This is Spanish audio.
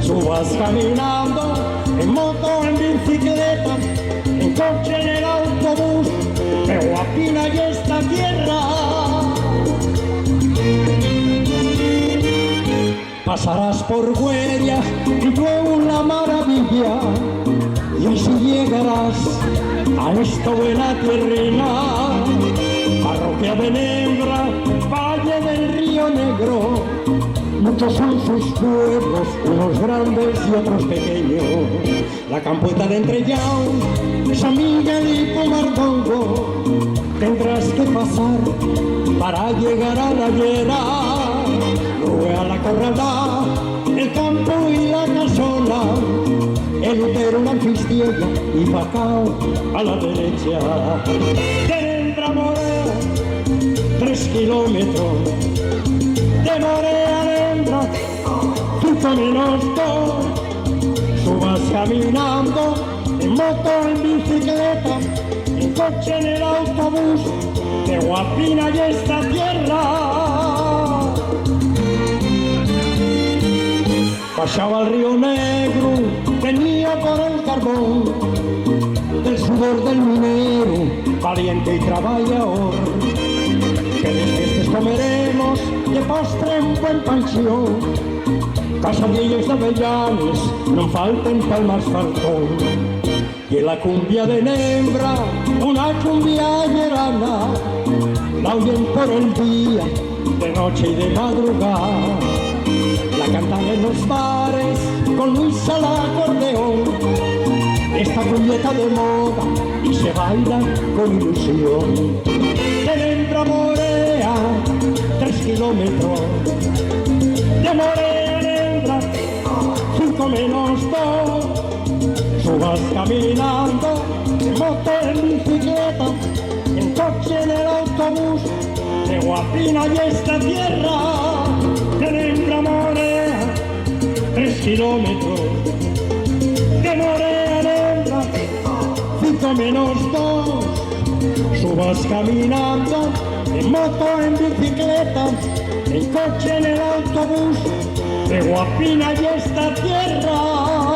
Subas caminando, en moto, en bicicleta, en coche, en el autobús, pero aquí no hay esta tierra. Pasarás por Huella y fue una maravilla, y así llegarás a esta buena tierrina. Parroquia de Nembra, Valle del Río Negro, muchos son sus pueblos, unos grandes y otros pequeños. La Campueta de Entrellao, San Miguel y Pomardongo, tendrás que pasar para llegar a la Llera. Luego a la Corralá, el Campo y la Casola, el Utero, la Anfistiella y Facao a la derecha. De Nembra a Morea, 3 kilómetros. De Morea a Nembra, 5 menos 2. Subas caminando, en moto, en bicicleta, en coche, en el autobús, de Guapina y esta tierra. Pasaba el Río Negro, venía por el carbón, del sudor del minero, valiente y trabajador. Que de fiestas comeremos, de postre un buen pansión, casadillos de avellanes, no falten palmas fartón. Y en la cumbia de Nembra, una cumbia llerana, la oyen por el día, de noche y de madrugada. La cantan en los bares, con Luis al acordeón, esta cumbieta de moda, y se baila con ilusión. De Nembra a Morea, 3 kilómetros. De Morea a Nembra, 5 menos 2. Subas caminando, en moto, en bicicleta, en coche, en el autobús, de Guapina y esta tierra. De Nembra a Morea, 3 kilómetros. De Morea a Nembra, 5 menos 2. Subas caminando, en moto, en bicicleta, en coche, en el autobús, de Guapina y esta tierra.